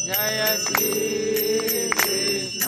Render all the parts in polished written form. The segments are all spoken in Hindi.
जय श्री कृष्ण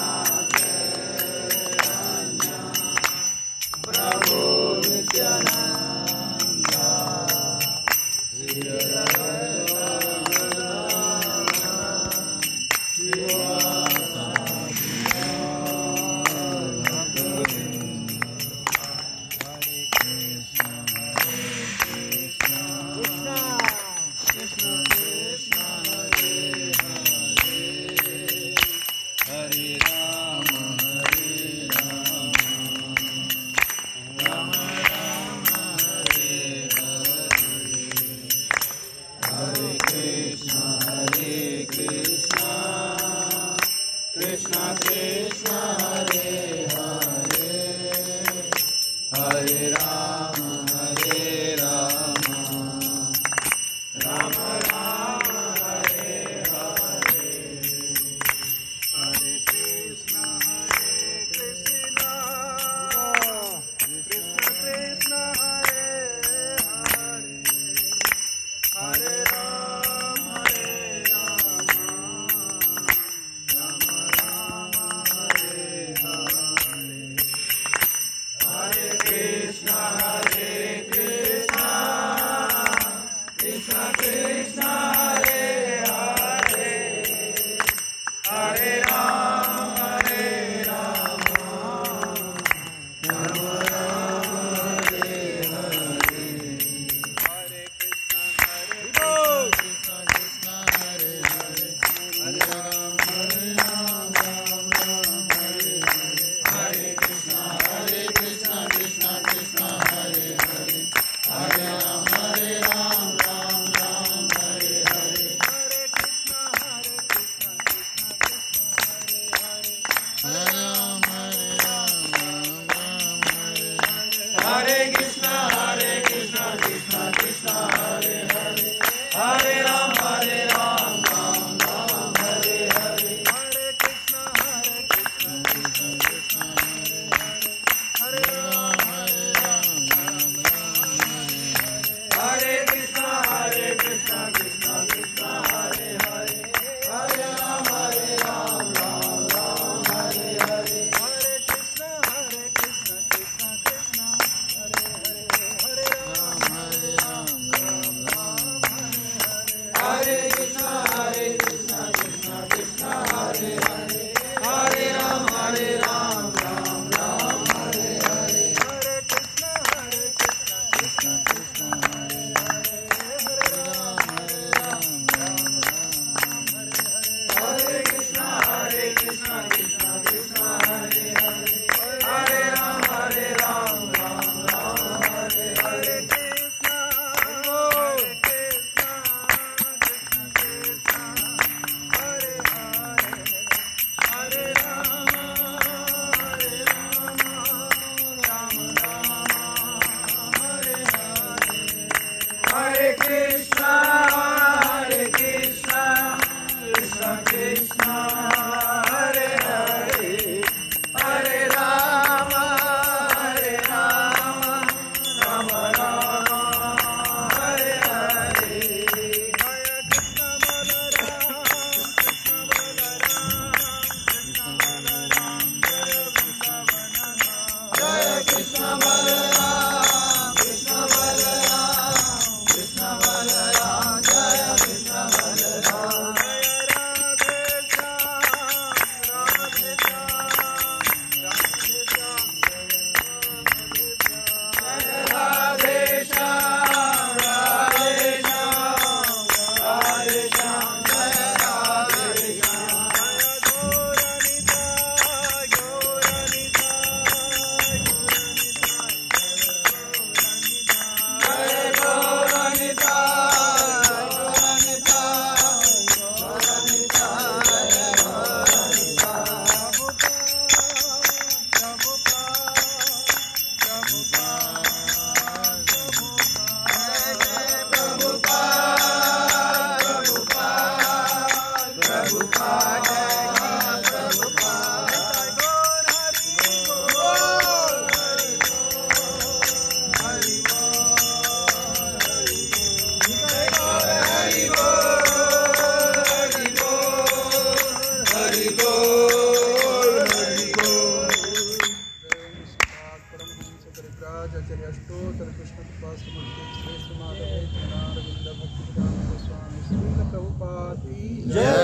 अष्टोत्तर कृष्ण कृपासमुद्रे श्री श्री माधव जनारविंद भक्तिवेदांत स्वामी श्रील प्रभुपाद की जय।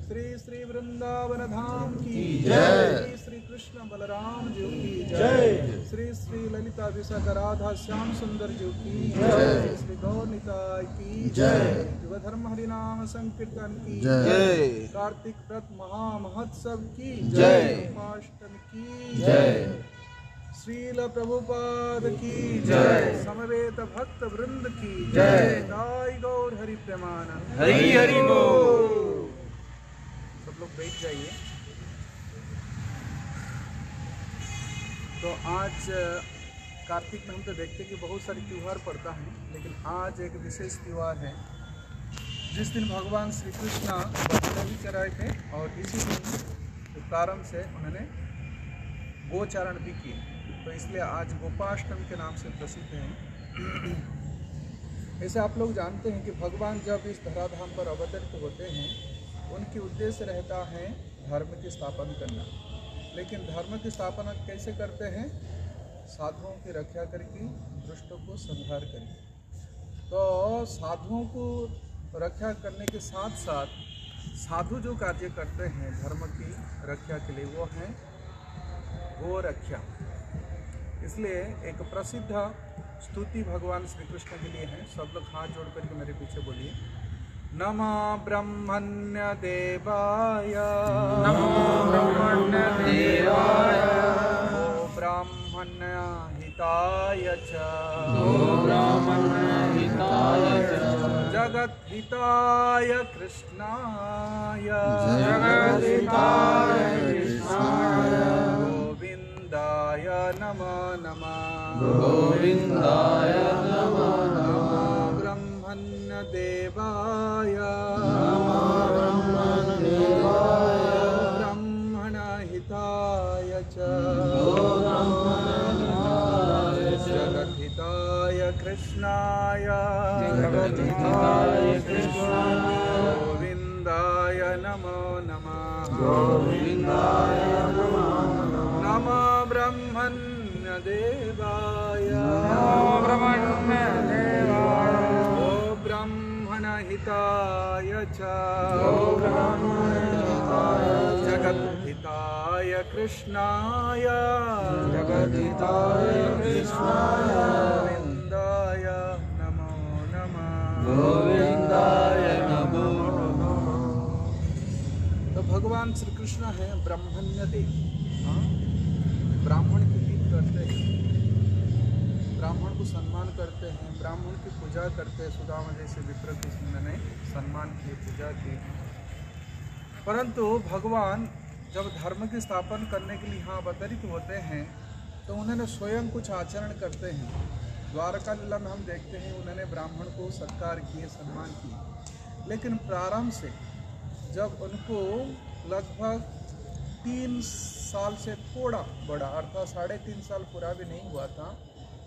श्री श्री वृंदावन धाम की जय। श्री श्री कृष्ण बलराम जी की जय। श्री श्री ललिता विशाख राधा श्याम सुंदर जी की जय। श्री गौर निताय की जय। युग धर्म हरिनाम संकीर्तन की जय। कार्तिक व्रत महामहोत्सव की जय। जन्माष्टमी की जय। श्रील प्रभुपाद की जय। समवेत भक्त वृंद की जय। दाई गौर हरि प्रेमानंद हरि हरि बोल। सब लोग बैठ जाइए। तो आज कार्तिक में हम तो देखते हैं कि बहुत सारे त्योहार पड़ता है, लेकिन आज एक विशेष त्योहार है जिस दिन भगवान श्री कृष्ण बछड़े भी चराए थे और इसी दिन प्रारंभ से उन्होंने गोचारण भी किए, तो इसलिए आज गोपाष्टमी के नाम से प्रसिद्ध है। ऐसे आप लोग जानते हैं कि भगवान जब इस धराधाम पर अवतरित होते हैं, उनकी उद्देश्य रहता है धर्म की स्थापना करना। लेकिन धर्म की स्थापना कैसे करते हैं? साधुओं की रक्षा करके, दुष्टों को संहार करके। तो साधुओं को रक्षा करने के साथ साथ साधु जो कार्य करते हैं धर्म की रक्षा के लिए, वो है गो रक्षा। इसलिए एक प्रसिद्ध स्तुति भगवान श्री कृष्ण के लिए है। सब लोग हाथ जोड़ करके मेरे पीछे बोलिए। नमः ब्रह्मण्य देवाय, नमः ब्रह्मण्य देवाय, ओ ब्राह्मण्य हिताय च, ओ ब्राह्मण्य हिताय च, जगत हिताय कृष्णाय, जगत हिताय कृष्णाय, गोविंदाय नमो नमः, गोविंदाय नमो नमः, ब्रह्मण्य देवाय, नमः ब्रह्मण्य देवाय, ब्रह्मण हिताय च, जगत हिताय कृष्णाय, जगत हिताय कृष्णाय, गोविंदाय नमो नमः, गोविंदाय नमो नमः, नमः ब्रह्मण्य देवाय, नमो ब्रह्मण्य देवाय, ओ ब्रह्मण हिताय च, ओ ब्रह्मण हिताय, जगत हिताय कृष्णाय, जगत हिताय कृष्णाय, गोविंदाय नमो नमः, गोविंदाय नमो नमः। तो भगवान श्री कृष्ण है ब्रह्मण्य देव। ब्राह्मण की हित करते हैं, ब्राह्मण को सम्मान करते हैं, ब्राह्मण की पूजा करते हैं। सुदामा जैसे विप्र कृष्ण ने सम्मान की पूजा की। परंतु भगवान जब धर्म की स्थापना करने के लिए यहाँ अवतरित होते हैं, तो उन्होंने स्वयं कुछ आचरण करते हैं। द्वारका लीला में हम देखते हैं उन्होंने ब्राह्मण को सत्कार किए, सम्मान किए। लेकिन प्रारंभ से जब उनको लगभग 3 साल से थोड़ा बड़ा, अर्थात 3.5 साल पूरा भी नहीं हुआ था,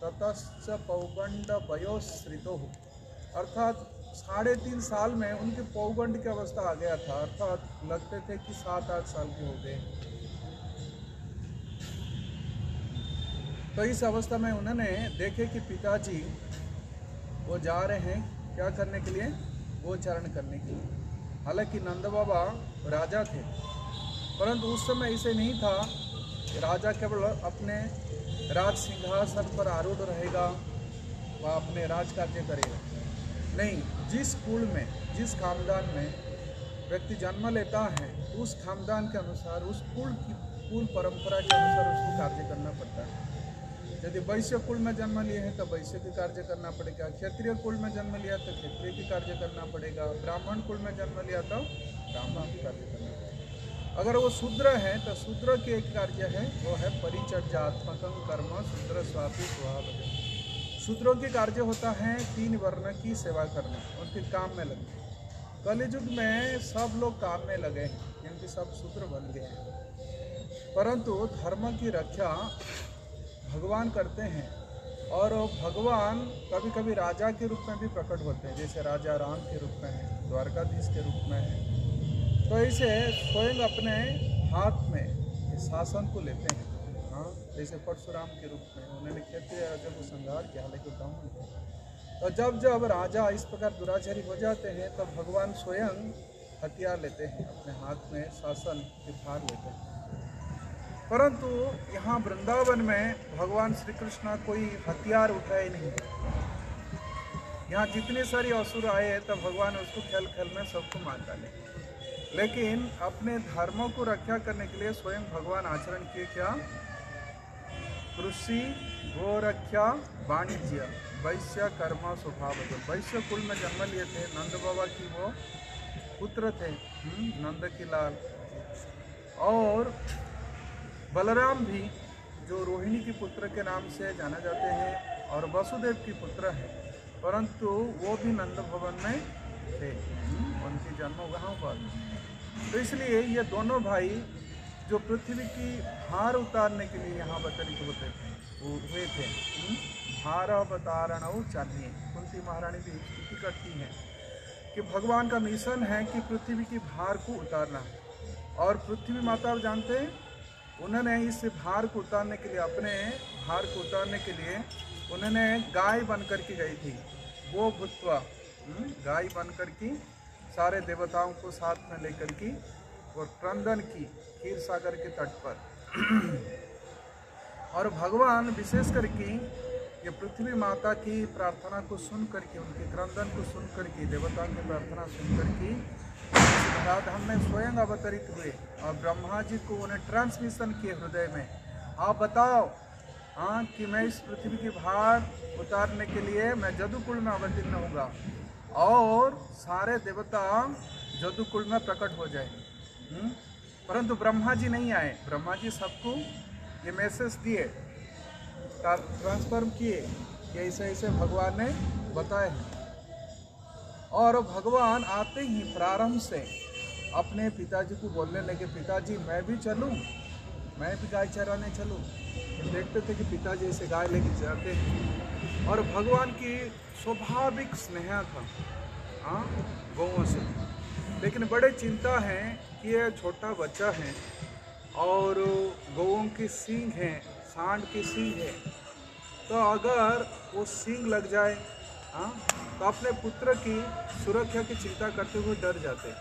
ततश्च पौगंड वयोश्रितो, अर्थात 3.5 साल में उनके पौगंड की अवस्था आ गया था, अर्थात लगते थे कि 7-8 साल के हो गए। तो इस अवस्था में उन्होंने देखे कि पिताजी वो जा रहे हैं क्या करने के लिए? गोचारण करने के लिए। हालांकि नंद बाबा राजा थे, परंतु उस समय ऐसे नहीं था कि राजा केवल अपने राज सिंहासन पर आरूढ़ रहेगा, वह अपने राज कार्य करेगा। नहीं, जिस कुल में, जिस खानदान में व्यक्ति जन्म लेता है, उस खानदान के अनुसार, उस कुल परंपरा के अनुसार उसको कार्य करना पड़ता है। यदि वैश्य कुल में जन्म लिए हैं तो वैश्य के कार्य करना पड़ेगा, क्षत्रिय कुल में जन्म लिया तो क्षत्रिय की कार्य करना पड़ेगा, ब्राह्मण कुल में जन्म लिया तो ब्राह्मण की कार्य करना पड़ेगा। अगर वो शूद्र है तो शूद्र के एक कार्य है, वो है परिचर्यात्मकं कर्म शूद्र स्वापि स्वभाव। शूद्रों के कार्य होता है 3 वर्ण की सेवा करना, उनके काम में लगना। कलियुग में सब लोग काम में लगे हैं क्योंकि सब शूद्र बन गए हैं। परंतु धर्म की रक्षा भगवान करते हैं, और भगवान कभी कभी राजा के रूप में भी प्रकट होते हैं, जैसे राजा राम के रूप में है, द्वारकाधीश के रूप में है। तो ऐसे स्वयं अपने हाथ में शासन को लेते हैं। हाँ, जैसे परशुराम के रूप में उन्होंने क्षत्रिय राजा को संहार किया, लेकिन ब्राह्मण थे। और जब जब राजा इस प्रकार दुराचारी हो जाते हैं तब भगवान स्वयं हथियार लेते हैं, अपने हाथ में शासन के भार लेते हैं। परंतु यहाँ वृंदावन में भगवान श्री कृष्ण कोई हथियार उठाए नहीं। यहाँ जितने सारे असुर आए तब भगवान उसको खेल खेल में सबको मार डाले, लेकिन अपने धर्मों को रक्षा करने के लिए स्वयं भगवान आचरण किए क्या? कृषि, गोरक्षा, वाणिज्य, वैश्य कर्म स्वभाव। वैश्य कुल में जन्म लिए थे, नंद बाबा की वो पुत्र थे, नंद की लाल। और बलराम भी जो रोहिणी की पुत्र के नाम से जाने जाते हैं और वसुदेव की पुत्र है, परंतु वो भी नंद भवन में थे, उनकी जन्म वहाँ पर। तो इसलिए ये दोनों भाई जो पृथ्वी की भार उतारने के लिए यहाँ अवतरित हुए थे, भार अवतारण चाहिए। कुंती महारानी भी स्तुति करती हैं कि भगवान का मिशन है कि पृथ्वी की भार को उतारना। और पृथ्वी माता जानते हैं, उन्होंने इस भार को उतारने के लिए, अपने भार को उतारने के लिए उन्होंने गाय बनकर के गई थी, वो भूतवा गाय बनकर की सारे देवताओं को साथ में लेकर की और क्रंदन की क्षीर सागर के तट पर। और भगवान विशेष करके ये पृथ्वी माता की प्रार्थना को सुन करके, उनके क्रंदन को सुन करके, देवताओं की प्रार्थना सुन करके धराधाम में स्वयं अवतरित हुए और ब्रह्मा जी को उन्हें ट्रांसमिशन किए हृदय में, आप बताओ हाँ कि मैं इस पृथ्वी की भार उतारने के लिए मैं जदुकुल में अवतीर्ण होगा और सारे देवता जदुकुल में प्रकट हो जाए। परंतु ब्रह्मा जी नहीं आए। ब्रह्मा जी सबको ये मैसेज दिए, ट्रांसफर किए कि ऐसे ऐसे भगवान ने बताए हैं। और भगवान आते ही प्रारंभ से अपने पिताजी को बोलने लगे, पिताजी मैं भी चलूं, मैं भी गाय चराने चलूं। देखते थे कि पिताजी ऐसे गाय लेके जाते हैं और भगवान की स्वाभाविक स्नेह था गौओं से। लेकिन बड़े चिंता है कि यह छोटा बच्चा है और गौओं की सींग है, सांड की सींग है, तो अगर वो सींग लग जाए तो अपने पुत्र की सुरक्षा की चिंता करते हुए डर जाते हैं।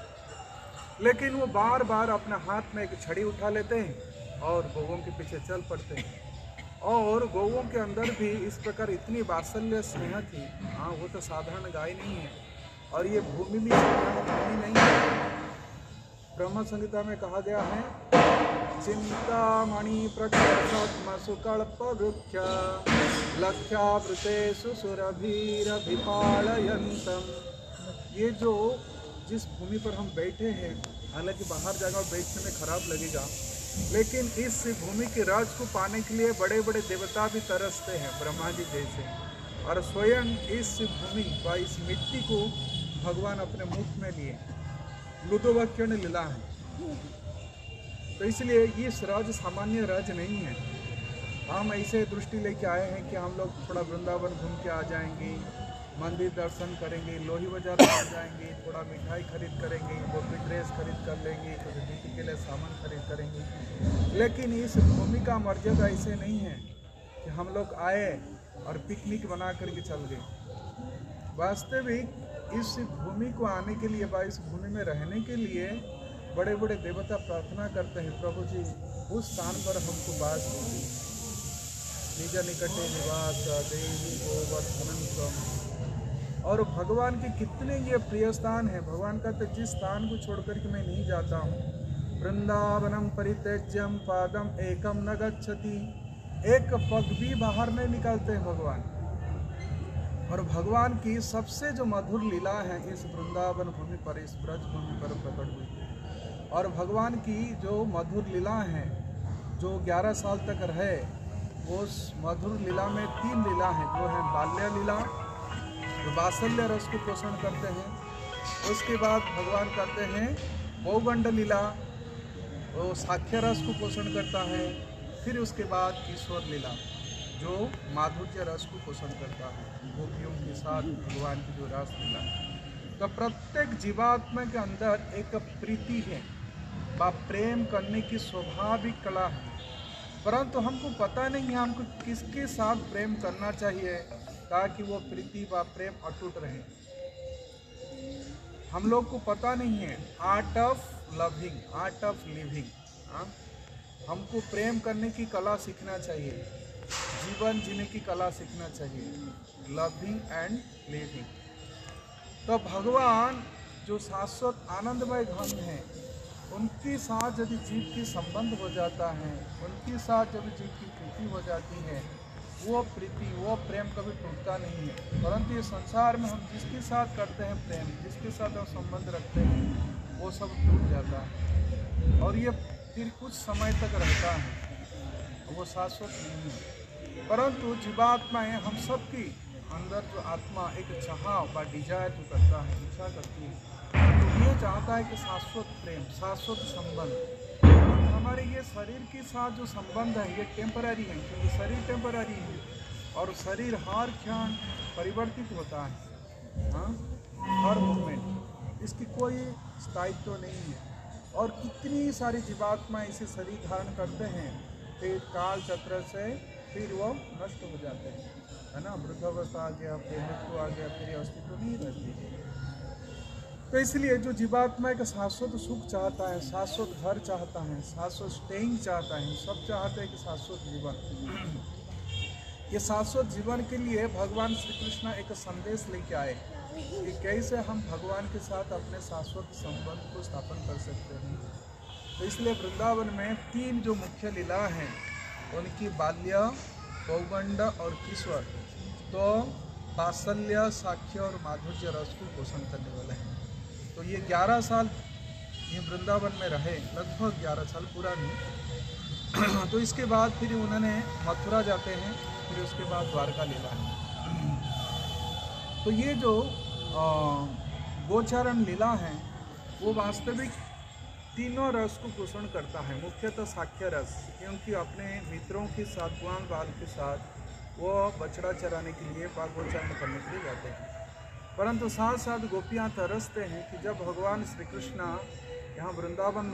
लेकिन वो बार बार अपने हाथ में एक छड़ी उठा लेते हैं और गौओं के पीछे चल पड़ते हैं। और गौओं के अंदर भी इस प्रकार इतनी वात्सल्य स्नेह थी, वो तो साधारण गाय नहीं है और ये भूमि भी साधारण भूमि नहीं है। ब्रह्म संहिता में कहा गया है, चिंतामणि प्रकर्षत्म सुकल्प वृक्ष लक्ष्यावृतेषु सुरभिरभिपालयन्तम्। ये जो जिस भूमि पर हम बैठे हैं, हालांकि बाहर जगह बैठने में खराब लगेगा, लेकिन इस भूमि के राज को पाने के लिए बड़े बड़े देवता भी तरसते हैं, ब्रह्मा जी जैसे। और स्वयं इस भूमि व इस मिट्टी को भगवान अपने मुख में लिए लुदोवाक्य ने लीला है। तो इसलिए इस राज सामान्य राज नहीं है। हम ऐसे दृष्टि लेके आए हैं कि हम लोग थोड़ा वृंदावन घूम के आ जाएंगे, मंदिर दर्शन करेंगे, लोही बाजार में आ जाएंगे, थोड़ा मिठाई खरीद करेंगे, कोई ड्रेस खरीद कर लेंगे, कोई दीदी के लिए सामान खरीद करेंगे। लेकिन इस भूमि का मर्यादा ऐसे नहीं है कि हम लोग आए और पिकनिक बना करके चल गए। वास्तविक इस भूमि को आने के लिए, इस भूमि में रहने के लिए बड़े बड़े देवता प्रार्थना करते हैं, प्रभु जी उस स्थान पर हमको वास दीजिए। निज निकटे निवास देवी गोवर्धनम। और भगवान के कितने ये प्रिय स्थान है। भगवान का तो जिस स्थान को छोड़कर के मैं नहीं जाता हूँ, वृंदावनम परित्यज्यम पादम एकम न गच्छति, एक पग भी बाहर नहीं निकालते हैं भगवान। और भगवान की सबसे जो मधुर लीला है इस वृंदावन भूमि पर, इस ब्रज भूमि पर प्रकट हुई। और भगवान की जो मधुर लीला है, जो 11 साल तक रहे, उस मधुर लीला में 3 लीला हैं, जो है बाल्य लीला, जो वात्सल्य रस को पोषण करते हैं। उसके बाद भगवान करते हैं बहुगंड लीला, वो साख्य रस को पोषण करता है। फिर उसके बाद किशोर लीला, जो माधुर्य रस को पोषण करता है, गोपियों के साथ भगवान की जो रास लीला है। तो प्रत्येक जीवात्मा के अंदर एक प्रीति है, प्रेम करने की स्वाभाविक कला है। परंतु हमको पता नहीं है हमको किसके साथ प्रेम करना चाहिए ताकि वो प्रीति व प्रेम अटूट रहे। हम लोग को पता नहीं है art of loving, art of living. हमको प्रेम करने की कला सीखना चाहिए, जीवन जीने की कला सीखना चाहिए, लविंग एंड लिविंग। तो भगवान जो शाश्वत आनंदमय घन है, उनके साथ यदि जीव की संबंध हो जाता है, उनके साथ जब जीव की प्रीति हो जाती है, वो प्रीति वो प्रेम कभी टूटता नहीं है। परंतु ये संसार में हम जिसके साथ करते हैं प्रेम, जिसके साथ हम संबंध रखते हैं, वो सब टूट जाता है और ये फिर कुछ समय तक रहता है, वो शाश्वत नहीं है। परंतु जीवात्माएं हम सबकी अंदर जो आत्मा एक चाह व डिजायर जो करता है, इच्छा करती है, तो ये चाहता है कि शाश्वत प्रेम, शाश्वत संबंध। हमारे ये शरीर के साथ जो संबंध है ये टेम्पररी है, क्योंकि शरीर टेम्पररी है और शरीर हर क्षण परिवर्तित होता है। हाँ, हर मोमेंट, इसकी कोई स्थायित्व तो नहीं है। और कितनी सारी जीवात्माएं इसे शरीर धारण करते हैं, फिर काल चक्र से फिर वो नष्ट हो जाते हैं, है ना। वृद्धावस्था आ गया, फिर मृत्यु आ गया, फिर अस्तित्व नहीं रहती। तो इसलिए जो जीवात्मा का शाश्वत सुख चाहता है, शाश्वत घर चाहता है, शाश्वत स्टेइंग चाहता है, सब चाहते हैं कि शाश्वत जीवन। ये शाश्वत जीवन के लिए भगवान श्री कृष्ण एक संदेश लेके आए कि कैसे हम भगवान के साथ अपने शाश्वत संबंध को स्थापन कर सकते हैं। तो इसलिए वृंदावन में 3 जो मुख्य लीला हैं, उनकी बाल्य, पौगंड और किशोर, तो वात्सल्य, साख्य और माधुर्य रस को पोषण करने वाले हैं। तो ये 11 साल ये वृंदावन में रहे, लगभग 11 साल, पूरा नहीं। तो इसके बाद फिर उन्होंने मथुरा जाते हैं, फिर उसके बाद द्वारका लीला है। तो ये जो गोचारण लीला है वो वास्तविक तीनों रस को पोषण करता है, मुख्यतः साख्य रस, क्योंकि अपने मित्रों के साथ, कुआं बाल के साथ वो बछड़ा चराने के लिए व गोचारण करने के लिए जाते हैं। परंतु साथ साथ गोपियाँ तरसते हैं कि जब भगवान श्री कृष्ण यहाँ वृंदावन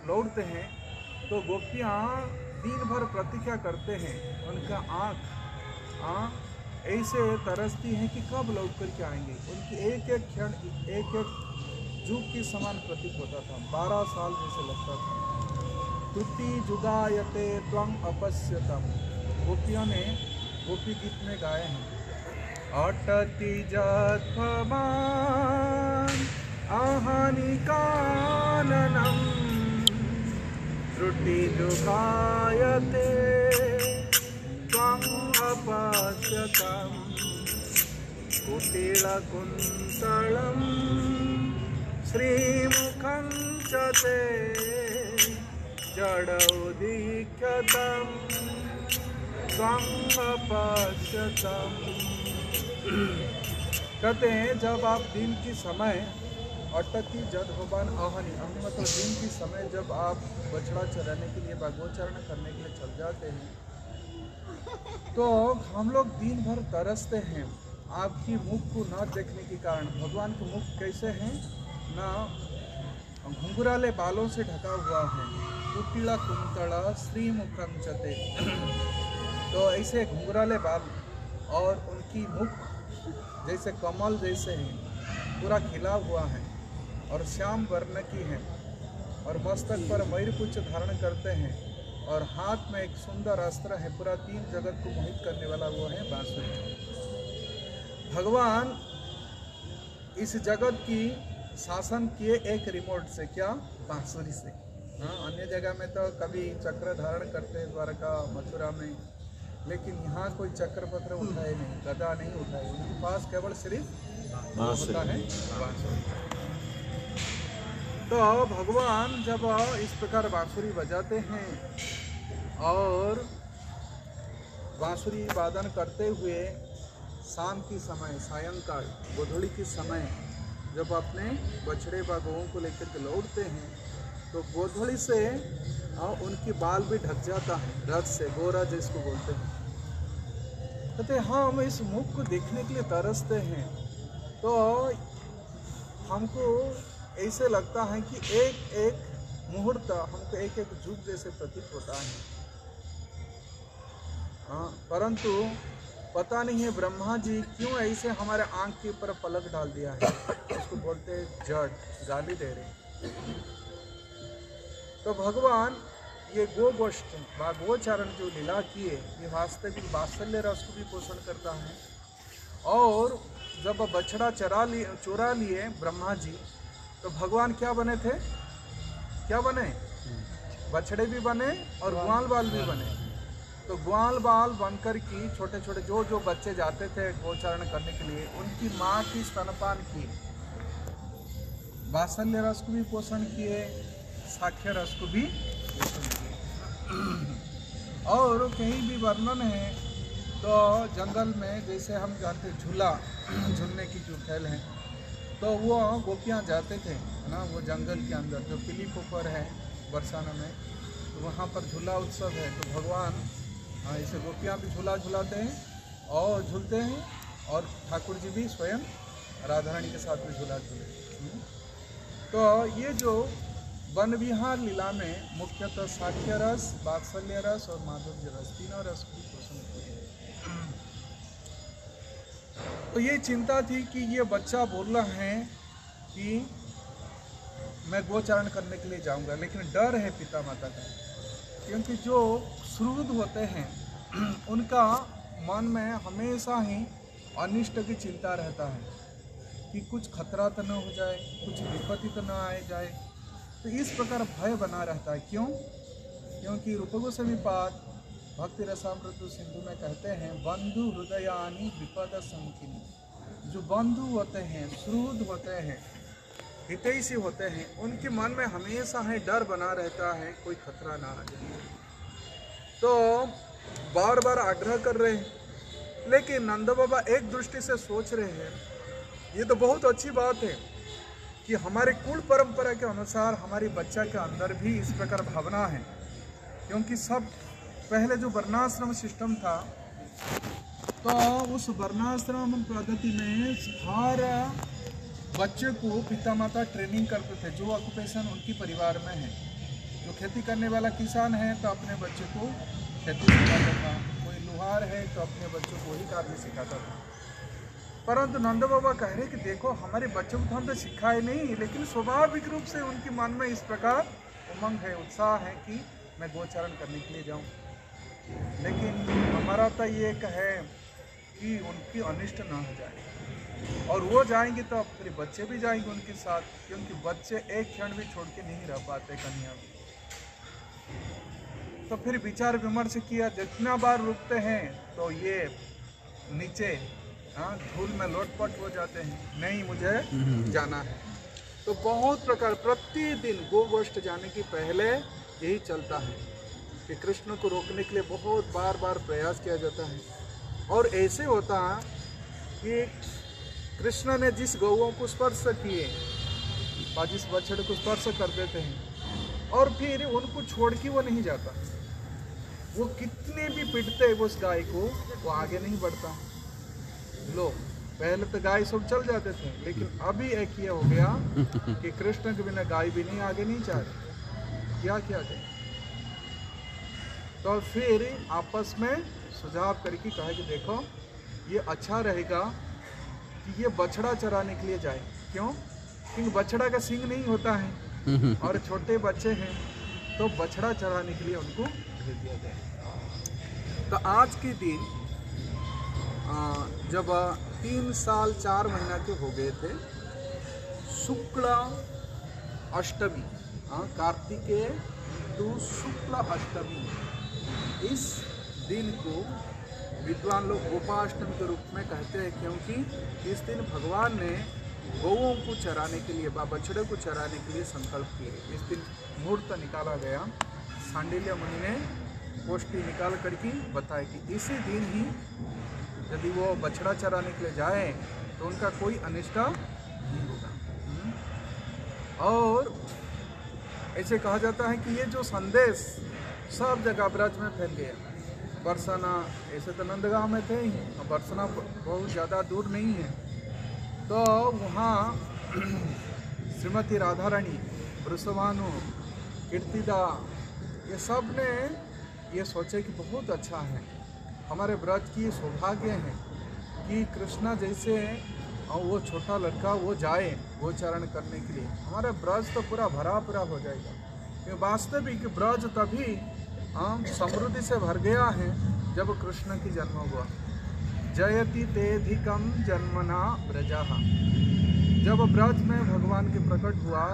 लौटते हैं तो गोपियाँ दिन भर प्रतीक्षा करते हैं, उनका आँख ऐसे तरसती हैं कि कब लौट कर के आएंगे। उनकी एक एक क्षण एक एक जुग के समान प्रतीक होता था, 12 साल जैसे लगता था। तुति जुगायते त्वं अपश्यतम, गोपियों ने गोपी गीत में गाए हैं। अटति जत्भवान् आहनि काननम् त्रुटि जुगायते त्वं अपश्यतम् कुटिलकुन्तलं श्रीमुखं च ते जडौदीख्यतं त्वं अपश्यतम्। कहते हैं जब आप दिन की समय अटकी जत्भवान् आहनि, मतलब दिन की समय जब आप बछड़ा चराने के लिए, गोचारण करने के लिए चल जाते हैं, तो हम लोग दिन भर तरसते हैं आपकी मुख को न देखने के कारण। भगवान के मुख कैसे हैं ना, घुंघराले बालों से ढका हुआ है। कुटिला कुंतला श्रीमुखम चते, तो ऐसे घुंघराले बाल और उनकी मुख जैसे कमल जैसे हैं, पूरा खिला हुआ है और श्याम वर्ण की है, और मस्तक पर मयूरपुच्छ धारण करते हैं, और हाथ में एक सुंदर अस्त्र है, पूरा 3 जगत को मोहित करने वाला वो है बांसुरी। भगवान इस जगत की शासन किए एक रिमोट से, क्या, बांसुरी से। हाँ, अन्य जगह में तो कभी चक्र धारण करते हैं, द्वारका मथुरा में, लेकिन यहाँ कोई चक्र पत्र उठाए नहीं, गदा नहीं उठाए, उनके पास केवल सिर्फ होता है बांसुरी। तो भगवान जब इस प्रकार बांसुरी बजाते हैं और बांसुरी वादन करते हुए शाम की समय, सायंकाल, गोधूली के समय जब अपने बछड़े व गौओं को लेकर के लौटते हैं, तो गोधूली से उनकी बाल भी ढक जाता है, रथ से, गोरा जिसको बोलते हैं। कहते हम इस मुख को देखने के लिए तरसते हैं, तो हमको ऐसे लगता है कि एक एक मुहूर्त हमको एक एक जुग जैसे प्रतीत होता है। हाँ, परंतु पता नहीं है ब्रह्मा जी क्यों ऐसे हमारे आँख के ऊपर पलक डाल दिया है। उसको बोलते हैं जड़, गाली दे रहे। तो भगवान ये गोष्ठ गोचारण जो लीला किए, ये वास्तविक वात्सल्य रस को भी पोषण करता है। और जब बछड़ा चोरा लिए ब्रह्मा जी, तो भगवान क्या बने थे? क्या बने? बछड़े भी बने और ग्वाल बाल भी बने। तो ग्वाल बाल बनकर की छोटे छोटे जो बच्चे जाते थे गोचारण करने के लिए, उनकी माँ की स्तनपान की, वात्सल्य रस को भी पोषण किए, साख्य रस को भी पोषण किए। और कहीं भी वर्णन है तो जंगल में, जैसे हम जानते झूलने की जो खेल है, तो वो गोपियाँ जाते थे ना, वो जंगल के अंदर जो पिली पोखर है बरसाना में, तो वहाँ पर झूला उत्सव है। तो भगवान ऐसे गोपियाँ भी झूला झूलाते हैं और झूलते हैं, और ठाकुर जी भी स्वयं राधा रानी के साथ में झूला झूले। तो ये जो वन विहार लीला में मुख्यतः साख्य रस, वात्सल्य रस और माधुर्य रस, तीनों रस की पोषण किए। तो ये चिंता थी कि ये बच्चा बोल रहा है कि मैं गोचारण करने के लिए जाऊंगा, लेकिन डर है पिता माता का, क्योंकि जो श्रुद्ध होते हैं उनका मन में हमेशा ही अनिष्ट की चिंता रहता है कि कुछ खतरा तो न हो जाए, कुछ विपत्ति तो न आ जाए। तो इस प्रकार भय बना रहता है। क्यों? क्योंकि रूप गोस्वामी पाद भक्ति रसामृत सिंधु में कहते हैं, बंधु हृदयानि विपद संकिनी। जो बंधु होते हैं, श्रुद्ध होते हैं, हितैषी होते हैं, उनके मन में हमेशा है डर बना रहता है, कोई खतरा ना आ जाए। तो बार बार आग्रह कर रहे हैं, लेकिन नंद बाबा एक दृष्टि से सोच रहे हैं, ये तो बहुत अच्छी बात है कि हमारे कुल परंपरा के अनुसार हमारी बच्चा के अंदर भी इस प्रकार भावना है। क्योंकि सब पहले जो वर्णाश्रम सिस्टम था, तो उस वर्णाश्रम पद्धति में हर बच्चे को पिता माता ट्रेनिंग करते थे, जो ऑक्यूपेशन उनकी परिवार में है। जो खेती करने वाला किसान है तो अपने बच्चे को खेती सिखाता था, कोई लुहार है तो अपने बच्चों को वही कार्य सिखाता था। परंतु नंद बाबा कह रहे कि देखो, हमारे बच्चों को तो हम तो सिखाए नहीं, लेकिन स्वाभाविक रूप से उनके मन में इस प्रकार उमंग है, उत्साह है कि मैं गोचारण करने के लिए जाऊं। लेकिन हमारा तो ये है कि उनकी अनिष्ट ना हो जाए, और वो जाएंगे तो फिर बच्चे भी जाएंगे उनके साथ, क्योंकि बच्चे एक क्षण भी छोड़ के नहीं रह पाते कन्या भी। तो फिर विचार विमर्श किया, जितना बार रुकते हैं तो ये नीचे धूल में लोटपट हो जाते हैं, नहीं मुझे जाना है। तो बहुत प्रकार प्रतिदिन गोगोष्ठ जाने की पहले यही चलता है कि कृष्ण को रोकने के लिए बहुत बार बार प्रयास किया जाता है। और ऐसे होता है कि कृष्ण ने जिस गौओं को स्पर्श किए, जिस बछड़े को स्पर्श कर देते हैं, और फिर उनको छोड़ के वो नहीं जाता। वो कितने भी पीटते हैं उस गाय को, वो आगे नहीं बढ़ता। लो, पहले तो गाय सब चल जाते थे, लेकिन अभी एक ये हो गया कि कृष्ण के बिना गाय भी नहीं आगे नहीं जा रही। क्या क्या करें? तो फिर आपस में सुझाव करके कहा कि देखो, ये अच्छा रहेगा कि ये बछड़ा चराने के लिए जाए। क्यों? क्योंकि बछड़ा का सींग नहीं होता है और छोटे बच्चे हैं, तो बछड़ा चराने के लिए उनको भेज दिया जाए। तो आज के दिन जब 3 साल 4 महीना के हो गए थे, शुक्ल अष्टमी, कार्तिकेय टू शुक्ल अष्टमी, इस दिन को विद्वान लोग गोपाष्टमी के रूप में कहते हैं, क्योंकि इस दिन भगवान ने गौओं को चराने के लिए, बछड़े को चराने के लिए संकल्प किए। इस दिन मुहूर्त निकाला गया, सांडिल्य मुनि ने कोष्ठी निकाल करके बताया कि इसी दिन ही यदि वो बछड़ा चराने के लिए जाए तो उनका कोई अनिष्ट नहीं होगा। और ऐसे कहा जाता है कि ये जो संदेश सब जगह ब्रज में फैल गया। बरसाना, ऐसे तो नंदगांव में थे ही, बरसाना बहुत ज़्यादा दूर नहीं है, तो वहाँ श्रीमती राधा रानी, वृषभानु, कीर्तिदा, ये सब ने ये सोचे कि बहुत अच्छा है हमारे ब्रज की सौभाग्य है कि कृष्णा जैसे और वो छोटा लड़का वो जाए गोचारण करने के लिए, हमारा ब्रज तो पूरा भरा पूरा हो जाएगा। क्योंकि वास्तविक ब्रज तभी समृद्धि से भर गया है जब कृष्ण की जन्म हुआ। जयति तेधिकम जन्मना ब्रजा, जब ब्रज में भगवान के प्रकट हुआ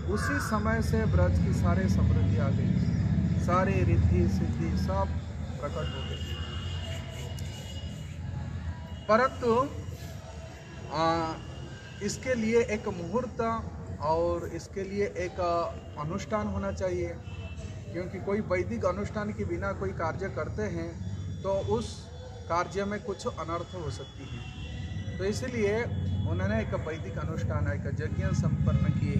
उसी समय से ब्रज की सारे समृद्धि आ गई, सारे रिद्धि सिद्धि सब प्रकट हो गए। परंतु इसके लिए एक मुहूर्त और इसके लिए एक अनुष्ठान होना चाहिए, क्योंकि कोई वैदिक अनुष्ठान के बिना कोई कार्य करते हैं तो उस कार्य में कुछ अनर्थ हो सकती है। तो इसलिए उन्होंने एक वैदिक अनुष्ठान एक यज्ञ संपन्न किए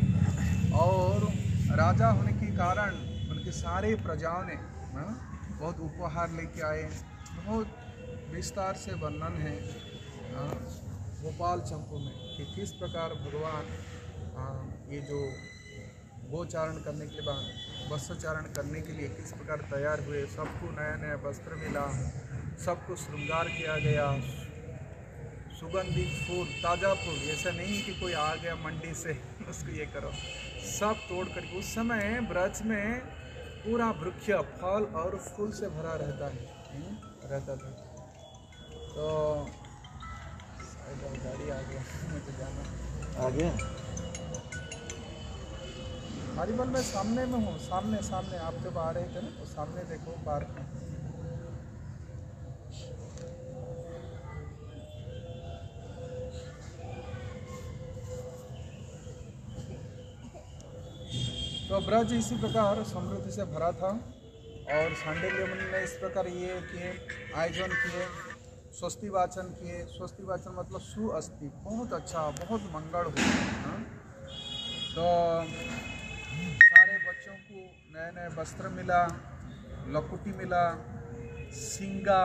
और राजा होने के कारण उनके सारे प्रजाओं ने बहुत उपहार लेके आए। बहुत विस्तार से वर्णन है गोपाल चंपू में कि किस प्रकार भगवान ये जो गोचारण करने के बाद वस्त्रचारण करने के लिए किस प्रकार तैयार हुए। सबको नया नया वस्त्र मिला, सबको श्रृंगार किया गया, सुगंधित फूल, ताज़ा फूल, ऐसा नहीं कि कोई आ गया मंडी से उसको ये करो, सब तोड़ कर। उस समय ब्रज में पूरा वृक्ष फल और फूल से भरा रहता था। तो गाड़ी आ गया, मुझे जाना आ गया। हरिमल में सामने में हूँ, सामने आप जब आ रहे थे ना तो सामने देखो पार्क में। तो ब्रज इसी प्रकार समृद्धि से भरा था और सांडिल्य मुनि ने इस प्रकार ये किए, आयोजन किए, स्वस्ति वाचन किए। स्वस्ति वाचन मतलब सुअस्ति, बहुत अच्छा, बहुत मंगल हो। तो सारे बच्चों को नए नए वस्त्र मिला, लकुटी मिला, सिंगा।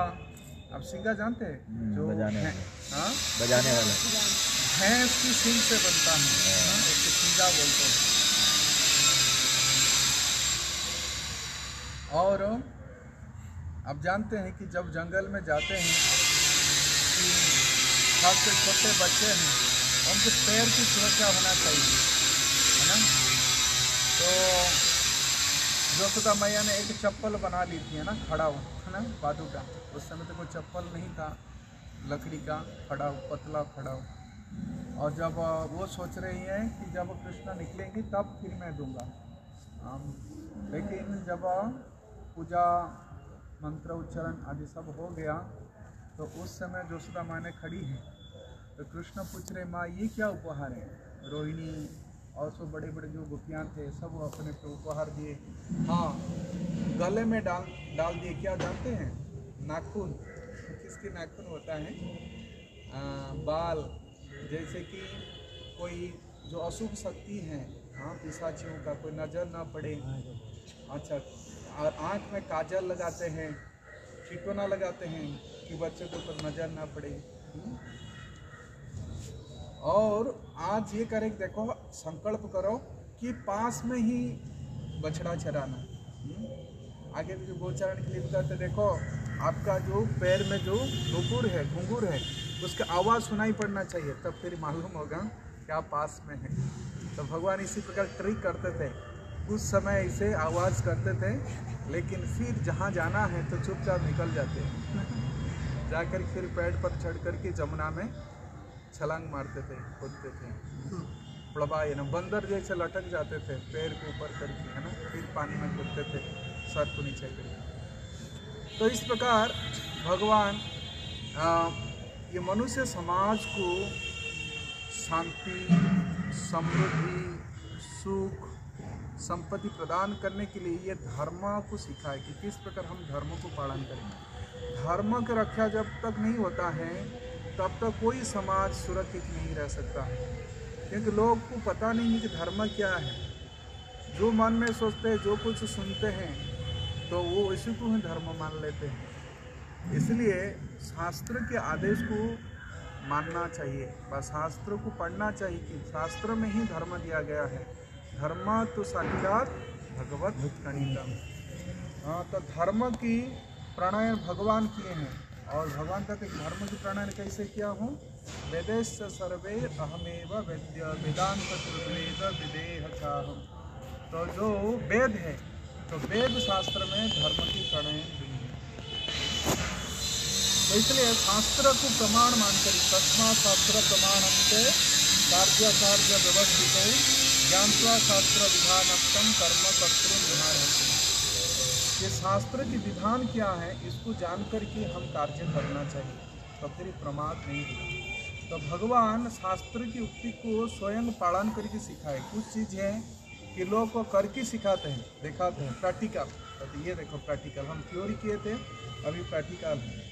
आप सिंगा जानते हैं? जो बजाने वाला भैंस की सिंग से बनता है, उसको सिंगा बोलते हैं। और अब जानते हैं कि जब जंगल में जाते हैं कि सबसे छोटे बच्चे हैं उनके पैर की सुरक्षा होना चाहिए, है ना। तो यशोदा मैया ने एक चप्पल बना ली थी, है ना, खड़ा हो, है ना, बादू का। उस समय तो कोई चप्पल नहीं था, लकड़ी का खड़ा हो, पतला खड़ा हो। और जब वो सोच रही है कि जब कृष्ण निकलेंगे तब फिर मैं दूंगा। लेकिन जब पूजा मंत्र उच्चारण आदि सब हो गया तो उस समय यशोदा माँ ने खड़ी है तो कृष्ण पूछ रहे, माँ ये क्या उपहार है? रोहिणी और सब बड़े बड़े जो गोपियाँ थे सब अपने पे उपहार दिए। हाँ, गले में डाल दिए। क्या जानते हैं? नाखून। किसके नाखून होता है? बाल। जैसे कि कोई जो अशुभ शक्ति है, हाँ, पिशाचियों का कोई नज़र ना पड़े। अच्छा, और आँख में काजल लगाते हैं, ठिठुना लगाते हैं कि बच्चे के ऊपर नज़र ना पड़े। और आज ये करें, देखो, संकल्प करो कि पास में ही बछड़ा चराना। आगे जो गोचारण के लिए बताते, देखो आपका जो पैर में जो घुंघरू है उसका आवाज़ सुनाई पड़ना चाहिए, तब फिर मालूम होगा कि आप पास में हैं। तो भगवान इसी प्रकार ट्रिक करते थे, उस समय इसे आवाज़ करते थे, लेकिन फिर जहाँ जाना है तो चुपचाप निकल जाते हैं। जाकर फिर पेड़ पर चढ़ कर के जमुना में छलांग मारते थे, कूदते थे, प्लबाए ना, बंदर जैसे लटक जाते थे पैर को ऊपर करके, है ना, फिर पानी में कूदते थे सर को नीचे करके। तो इस प्रकार भगवान ये मनुष्य समाज को शांति, समृद्धि, सुख, संपत्ति प्रदान करने के लिए ये धर्म को सिखाए कि किस प्रकार हम धर्म को पालन करें। धर्म की रक्षा जब तक नहीं होता है तब तक कोई समाज सुरक्षित नहीं रह सकता है, क्योंकि लोग को पता नहीं है कि धर्म क्या है। जो मन में सोचते हैं, जो कुछ सुनते हैं तो वो इसी को ही धर्म मान लेते हैं। इसलिए शास्त्र के आदेश को मानना चाहिए, बस शास्त्र को पढ़ना चाहिए कि शास्त्र में ही धर्म दिया गया है। धर्म तो साक्षात भगवत गणितम। हाँ, तो धर्म की प्रणयन भगवान किए हैं। और भगवान कहते हैं धर्म की प्रणयन कैसे किया हूँ, वेदेश सर्वे अहमेव वेद्य वेदांत वेद विदेह चाहम। तो जो वेद है, तो वेद शास्त्र में धर्म की प्रणयन हुई है। तो इसलिए शास्त्र को प्रमाण मानकर तस्मा शास्त्र प्रमाणम से कार्य कार्य व्यवस्थित ज्ञानत्वा शास्त्र विधानक्षम कर्म कर्तृ विधान। ये शास्त्र की विधान क्या है इसको जानकर के हम कार्य करना चाहिए, तो फिर प्रमाद नहीं होगा। तो भगवान शास्त्र की उक्ति को स्वयं पालन करके सिखाए। कुछ चीज़ है कि लोग को करके सिखाते हैं, दिखाते हैं, प्रैक्टिकल। तो ये देखो प्रैक्टिकल, हम थ्योरी किए थे, अभी प्रैक्टिकल है।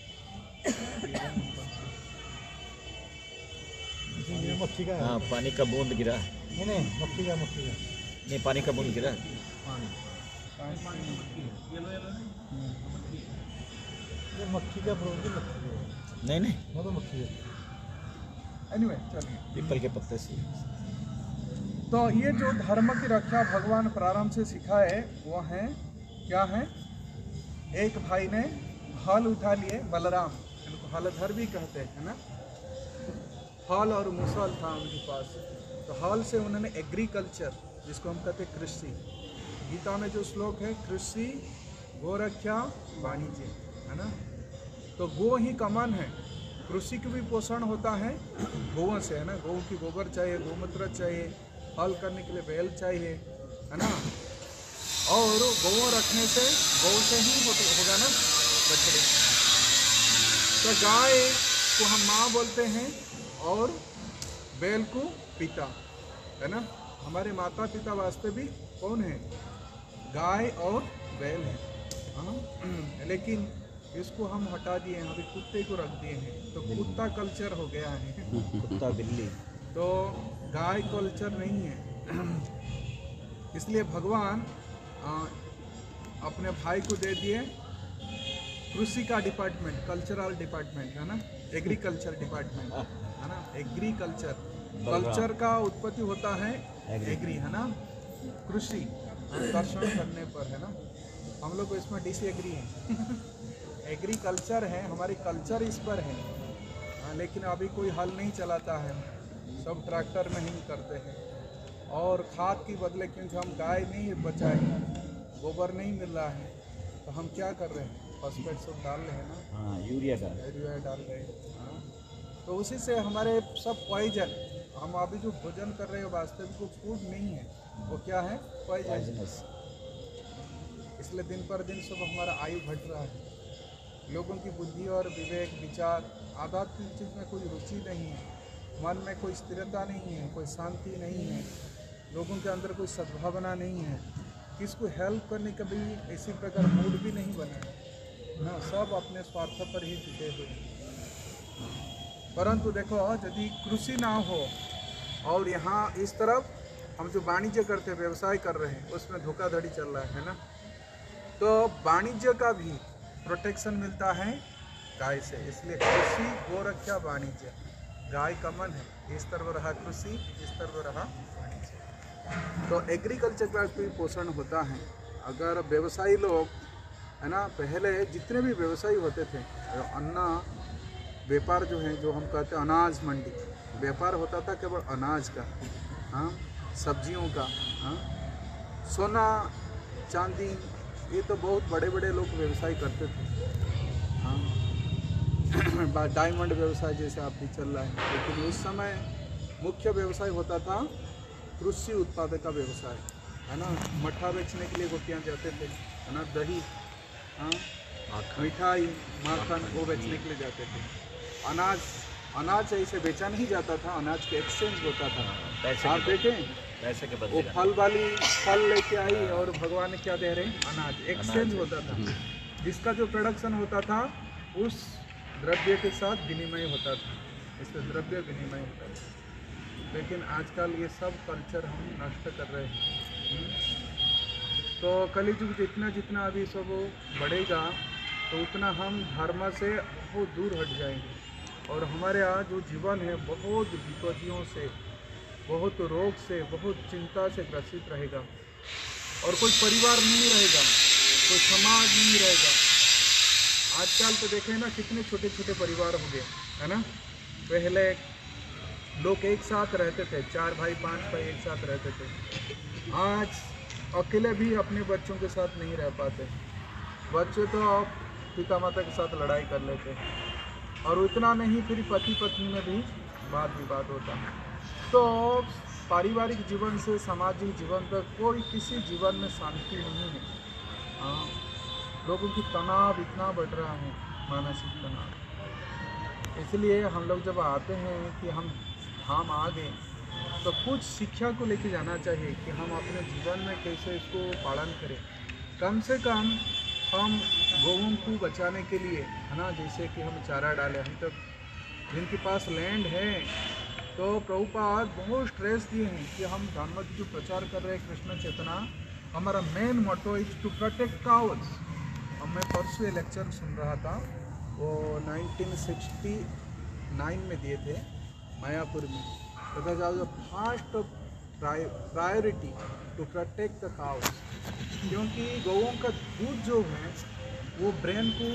मक्खी का, हाँ पानी का बूंद गिरा, नहीं मक्खी का नहीं, पानी का बूंद गिरा, ये मक्खी का बूंद नहीं वो तो मक्खी है। एनीवे चलिए, पीपल के पत्ते से। तो ये जो धर्म की रक्षा भगवान प्रारंभ से सिखाए वो है क्या है। एक भाई ने हल उठा लिए, बलराम, इनको हलधर भी कहते हैं ना। हल और मुसल था उनके पास, तो हल से उन्होंने एग्रीकल्चर, जिसको हम कहते हैं कृषि, गीता में जो श्लोक है कृषि गोरक्षा वाणिज्य, है ना। तो गो ही कमन है, कृषि की भी पोषण होता है गौओं से, है ना। गौ की गोबर चाहिए, गोमूत्र चाहिए, हल करने के लिए बैल चाहिए, है ना। और गौ रखने से, गौ से ही होगा ना बछड़े। तो गाय को हम माँ बोलते हैं और बैल को पिता, है ना। हमारे माता पिता वास्ते भी कौन है, गाय और बैल है, हाँ। लेकिन इसको हम हटा दिए हैं, अभी कुत्ते को रख दिए हैं, तो कुत्ता कल्चर हो गया है, कुत्ता बिल्ली, तो गाय कल्चर नहीं है। इसलिए भगवान अपने भाई को दे दिए कृषि का डिपार्टमेंट, कल्चरल डिपार्टमेंट, है ना, एग्रीकल्चर डिपार्टमेंट, है ना। एग्रीकल्चर, कल्चर का उत्पत्ति होता है एग्री, है ना, कृषि कर्षण करने पर, है ना। हम लोग को इसमें डिसएग्री है। एग्रीकल्चर है, हमारी कल्चर इस पर है, लेकिन अभी कोई हल नहीं चलाता है, सब ट्रैक्टर में ही करते हैं। और खाद की बदले, क्योंकि हम गाय नहीं बचाए, गोबर नहीं मिल रहा है, तो हम क्या कर रहे हैं, फॉस्फेट सब डाल रहे हैं ना, हाँ यूरिया डाल रहे हैं, हाँ। तो उसी से हमारे सब पॉइजन, हम अभी जो भोजन कर रहे हैं वास्तविक वो फूड नहीं है, वो क्या है, पॉइजन। इसलिए दिन पर दिन सब हमारा आयु घट रहा है। लोगों की बुद्धि और विवेक, विचार, आध्यात्मिक चीज़ में कोई रुचि नहीं है, मन में कोई स्थिरता नहीं है, कोई शांति नहीं है, लोगों के अंदर कोई सद्भावना नहीं है, किसको हेल्प करने का भी इसी प्रकार मूड भी नहीं बना ना, सब अपने स्वार्थ पर ही टिके हुए। परंतु देखो, यदि कृषि ना हो और यहाँ इस तरफ हम जो वाणिज्य करते हैं, व्यवसाय कर रहे हैं, उसमें धोखाधड़ी चल रहा है ना, तो वाणिज्य का भी प्रोटेक्शन मिलता है गाय से। इसलिए कृषि गोरक्षा वाणिज्य, गाय कमन है, इस तरफ रहा कृषि, इस तरफ रहा वाणिज्य। तो एग्रीकल्चर का भी पोषण होता है। अगर व्यवसायी लोग, है ना, पहले जितने भी व्यवसायी होते थे, अन्ना व्यापार जो है, जो हम कहते हैं अनाज मंडी व्यापार होता था, केवल अनाज का, हाँ, सब्जियों का, हाँ, सोना चांदी, ये तो बहुत बड़े बड़े लोग व्यवसाय करते थे, हाँ। डायमंड व्यवसाय जैसे आप भी चल रहा है, लेकिन उस समय मुख्य व्यवसाय होता था कृषि उत्पाद का व्यवसाय, है ना। मट्ठा बेचने के लिए गोटियाँ जाते थे, है ना, दही, हाँ, मिठाई, माखन, वो बेचने के लिए जाते थे। अनाज ऐसे बेचा नहीं जाता था, अनाज के एक्सचेंज होता था। आप देखें, पैसे के वो फल वाली फल लेके आई और भगवान ने क्या दे रहे हैं, अनाज, एक्सचेंज होता था। जिसका जो प्रोडक्शन होता था उस द्रव्य के साथ विनिमय होता था, इससे द्रव्य विनिमय होता था। लेकिन आजकल ये सब कल्चर हम नष्ट कर रहे हैं। तो कलियुग जितना जितना अभी सब बढ़ेगा, तो उतना हम धर्म से बहुत दूर हट जाएंगे, और हमारे यहाँ जो जीवन है बहुत विपत्तियों से, बहुत रोग से, बहुत चिंता से ग्रसित रहेगा, और कोई परिवार नहीं रहेगा, कोई समाज नहीं रहेगा, आजकल तो देखें ना कितने छोटे छोटे परिवार हो गए, है ना। पहले लोग एक साथ रहते थे, 4 भाई 5 भाई एक साथ रहते थे। आज अकेले भी अपने बच्चों के साथ नहीं रह पाते। बच्चे तो अब पिता माता के साथ लड़ाई कर लेते हैं, और उतना नहीं, फिर पति पत्नी में भी वाद विवाद होता है। तो पारिवारिक जीवन से सामाजिक जीवन तक कोई किसी जीवन में शांति नहीं है। हाँ, लोगों की तनाव इतना बढ़ रहा है, मानसिक तनाव। इसलिए हम लोग जब आते हैं कि हम धाम आ गए, तो कुछ शिक्षा को लेके जाना चाहिए कि हम अपने जीवन में कैसे इसको पालन करें। कम से कम हम गौओं को बचाने के लिए, है ना, जैसे कि हम चारा डालें। हम तक जिनके पास लैंड है, तो प्रभुपाद बहुत स्ट्रेस दिए हैं कि हम धर्म की जो प्रचार कर रहे हैं कृष्ण चेतना, हमारा main motto is to protect cows. अब मैं परसों ये लेक्चर सुन रहा था, वो 1969 में दिए थे मायापुर में। तो जाओ first priority to protect the cows, क्योंकि गौओं का दूध जो है वो ब्रेन को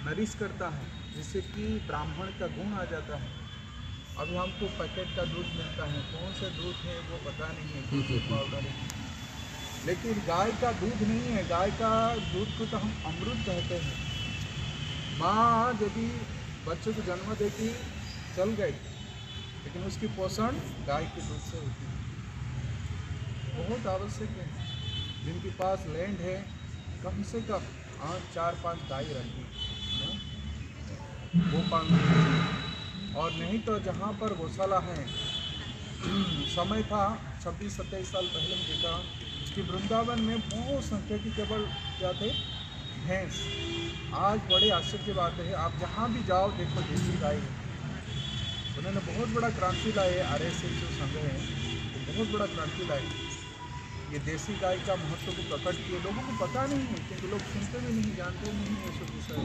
नरिश करता है, जिससे कि ब्राह्मण का गुण आ जाता है। अभी हमको पैकेट का दूध मिलता है, कौन से दूध है वो पता नहीं है, दूध पाउडर है, लेकिन गाय का दूध नहीं है। गाय का दूध को तो हम अमृत कहते हैं। माँ यदि बच्चे को जन्म देती चल गई, लेकिन उसकी पोषण गाय के दूध से होती है। बहुत आवश्यक है। जिनके पास लैंड है, कम से कम 4-5 गाय रखी, गोपालन, और नहीं तो जहाँ पर गौशाला है, समय था 26-27 साल पहले में देखा कि वृंदावन में बहुत संख्या की केवल क्या थे, भैंस। आज बड़े आश्चर्य की बात है, आप जहाँ भी जाओ देखो देसी गाय है। उन्होंने बहुत बड़ा क्रांति लाए, RSS जो संघ है तो बहुत बड़ा क्रांति लाए। ये देसी गाय का महत्व को प्रकट किए। लोगों को पता नहीं है, क्योंकि लोग सुनते भी नहीं, जानते नहीं है इस विषय।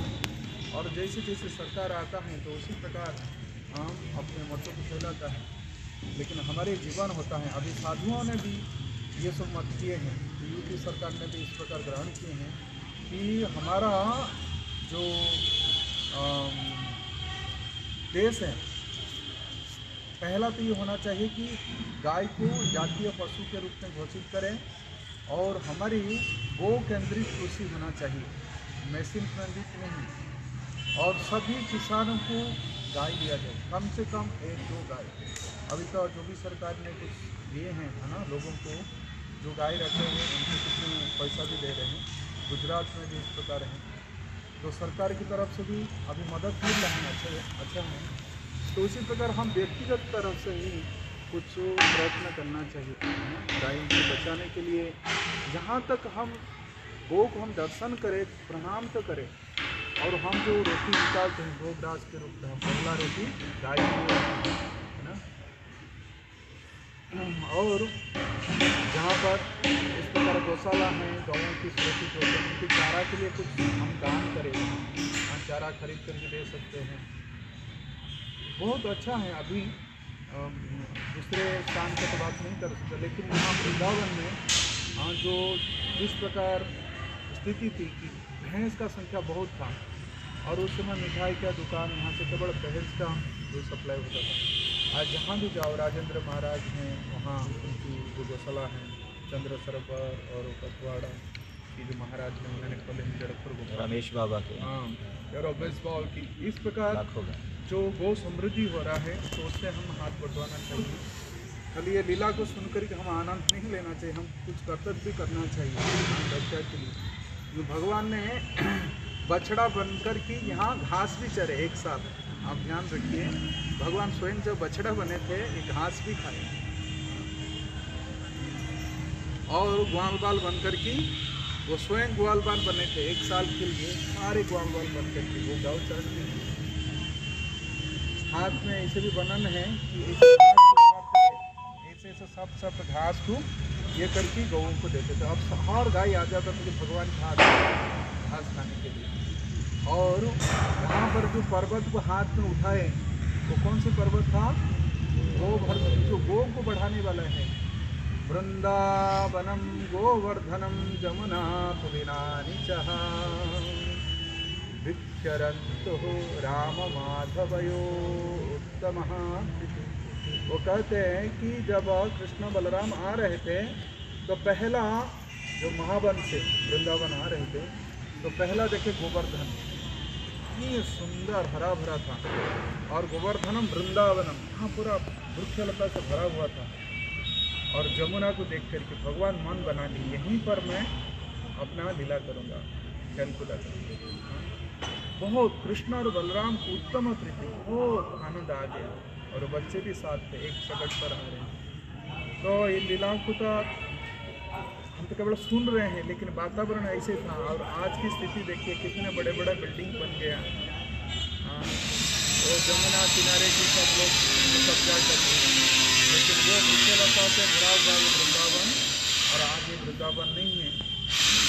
और जैसे जैसे सरकार आता है तो उसी प्रकार हम अपने महत्व को फैलाता है। लेकिन हमारे जीवन होता है, अभी साधुओं ने भी ये सब मत किए हैं, यूपी सरकार ने भी इस प्रकार ग्रहण किए हैं कि हमारा जो देश है, पहला तो ये होना चाहिए कि गाय को जातीय पशु के रूप में घोषित करें, और हमारी गो केंद्रित कृषि होना चाहिए, मशीन केंद्रित नहीं। और सभी किसानों को गाय दिया जाए, कम से कम 1-2 गाय। अभी तो जो भी सरकार ने कुछ दिए हैं, है ना, लोगों को जो गाय रखे हैं उनको कुछ पैसा भी दे रहे हैं। गुजरात में भी इस प्रकार है, तो सरकार की तरफ से भी अभी मदद मिल रही है, अच्छा है। तो उसी प्रकार हम व्यक्तिगत तरफ से ही कुछ प्रयत्न करना चाहिए गायों को बचाने के लिए। जहाँ तक हम गौ को हम दर्शन करें, प्रणाम तो करें, और हम जो रोटी निकालते हैं भोगराज के रूप में, पहला रोटी गाय की है ना। और जहाँ पर इस प्रकार गौशाला है, गाँवों की सुरक्षित होते हैं, उनके चारा के लिए कुछ हम दान करें, हम चारा खरीद करके दे सकते हैं, बहुत अच्छा है। अभी दूसरे स्थान पर तो बात नहीं कर सकते, लेकिन यहाँ वृंदावन में जो जिस प्रकार स्थिति थी कि भैंस का संख्या बहुत था, और उस समय मिठाई का दुकान यहाँ से केवल भैंस का जो सप्लाई होता था। आज जहाँ भी जाओ, राजेंद्र महाराज हैं, वहाँ उनकी जो गौशाला है, चंद्र सरोवर और पखवाड़ा की जो महाराज हैं, उन्होंने खोले हैं जड़पुर रमेश बाबा के, हाँ, रमेश बाबा की। इस प्रकार जो गौ समृद्धि हो रहा है, तो उससे हम हाथ बंटवाना चाहिए। खाली ये लीला को सुनकर के हम आनंद नहीं लेना चाहिए, हम कुछ कर्तव्य भी करना चाहिए रक्षा के लिए। भगवान ने बछड़ा बनकर के यहाँ घास भी चरे एक साथ, आप ध्यान रखिए। भगवान स्वयं जब बछड़ा बने थे, ये घास भी खाए, और ग्वाल बाल बनकर के वो स्वयं ग्वाल बाल बने थे। 1 साल के लिए सारे ग्वाल बाल बन करके वो गाँव चढ़ते हैं। हाथ में ऐसे भी वर्णन है कि ऐसे सब घास को ये करके गौओं को देते थे। अब हर गाय आ जाता था कि भगवान घास खाने के लिए। और यहाँ पर जो पर्वत को हाथ में उठाए, वो कौन से पर्वत था? गोवर्धन, जो गौ को बढ़ाने वाला है। वृंदावनम गोवर्धनम जमुना पुलिनानि चहा चरन्तु राम माधवयो उत्तमः। वो कहते हैं कि जब कृष्ण बलराम आ रहे थे तो पहला जो महावन से वृंदावन आ रहे थे तो पहला देखे गोवर्धन इतनी सुंदर हरा भरा था, और गोवर्धनम वृंदावनम यहाँ पूरा वृक्षलता से भरा हुआ था। और जमुना को देख करके भगवान मन बना ली, यहीं पर मैं अपना लीला करूँगा, खेलकूदा करूँगा। बहुत कृष्ण और बलराम को उत्तम प्रीति, बहुत आनंद आ गया, और बच्चे भी साथ थे, एक सकट पर आ रहे हैं। तो ये लीलाओं को तो हम तो केवल सुन रहे हैं, लेकिन वातावरण ऐसे था। और आज की स्थिति देखिए, कितने बड़े बड़े बिल्डिंग बन गया। हाँ, तो जमुना किनारे की सब लोग कब्जा कर रहे हैं, लेकिन वो वृक्षलता से भरा हुआ ये वृंदावन, और आज ये वृंदावन नहीं है।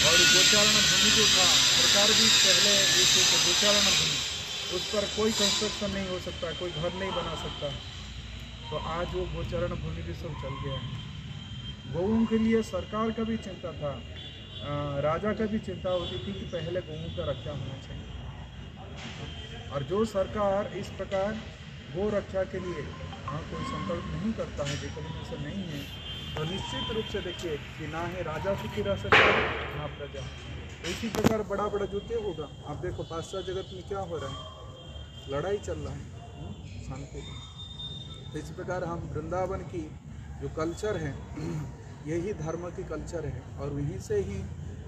और गोचारण भूमि जो था, सरकार भी पहले जैसे तो गोचारण भूमि, उस पर कोई कंस्ट्रक्शन नहीं हो सकता, कोई घर नहीं बना सकता। तो आज वो गोचारण भूमि भी सब चल गया है। गौओं के लिए सरकार का भी चिंता था, राजा का भी चिंता होती थी कि पहले गौओं का रक्षा होना चाहिए। और जो सरकार इस प्रकार गौ रक्षा के लिए कोई संकल्प नहीं करता है, देखने में से नहीं है, तो निश्चित रूप से देखिए कि ना है राजा सुखी रह सकता है ना प्रजा। तो इसी प्रकार बड़ा बड़ा युद्ध होगा। आप देखो पाश्चात्य जगत में क्या हो रहा है, लड़ाई चल रहा है शांति। तो इस प्रकार हम वृंदावन की जो कल्चर है यही धर्म की कल्चर है, और वहीं से ही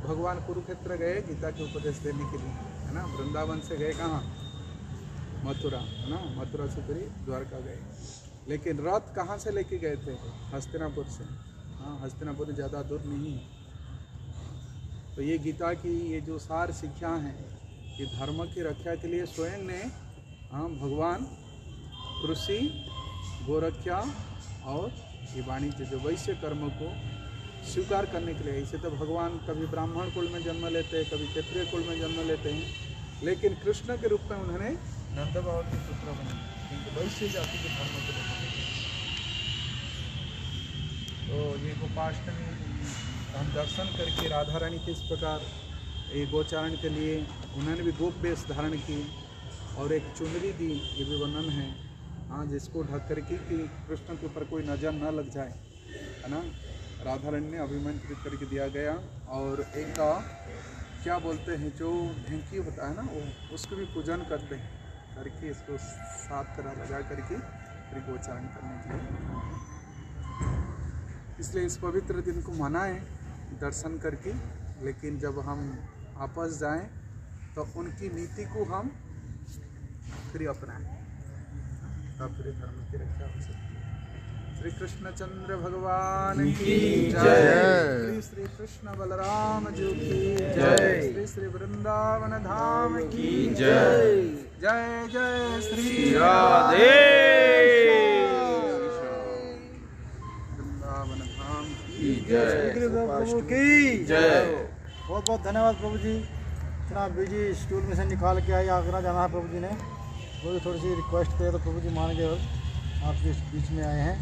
भगवान कुरुक्षेत्र गए गीता के उपदेश देने के लिए, है ना। वृंदावन से गए कहाँ, मथुरा, है ना, मथुरा से फिर द्वारका गए। लेकिन रथ कहाँ से लेके गए थे, हस्तिनापुर से। हाँ, हस्तिनापुर ज़्यादा दूर नहीं है। तो ये गीता की ये जो सार शिक्षा है कि धर्म की रक्षा के लिए स्वयं ने भगवान कृषि, गोरक्षा और ये वाणिज्य जो वैश्य कर्म को स्वीकार करने के लिए। ऐसे तो भगवान कभी ब्राह्मण कुल में जन्म लेते हैं, कभी क्षत्रिय कुल में जन्म लेते हैं, लेकिन कृष्ण के रूप में उन्होंने नंद बाबा के पुत्र बने, क्योंकि वैश्य जाति के धर्म को लेकर। तो ये गोपाष्टमी हम दर्शन करके राधा रानी के इस प्रकार ये गोचारण के लिए उन्होंने भी गोप वेश धारण की, और एक चुनरी दी, ये भी वर्णन है। हाँ, जिसको ढक करके कि कृष्ण के ऊपर कोई नज़र न लग जाए, है ना। राधा रानी ने अभिमंत्रित करके दिया गया। और एक का क्या बोलते हैं जो ढेंकी होता है ना, वो उसको भी पूजन करते हैं, करके इसको 7 तरह लगा करके फिर गोचारण करने के लिए। इसलिए इस पवित्र दिन को मनाएं दर्शन करके, लेकिन जब हम वापस जाएं तो उनकी नीति को हम फिर अपनाएं, तब फिर धर्म की रक्षा हो सकती है। श्री कृष्णचंद्र भगवान की जय, श्री कृष्ण बलराम जी की जय, श्री श्री वृंदावन धाम की जय। जय जय श्री राधे, वृंदावन धाम की जय, प्रभु की जय। बहुत बहुत धन्यवाद प्रभु जी, इतना बिजी शेड्यूल में से निकाल के आए, आगरा जाना है प्रभु जी ने। वो भी थोड़ी सी रिक्वेस्ट करे तो प्रभु जी मान गए और आपके बीच में आए हैं।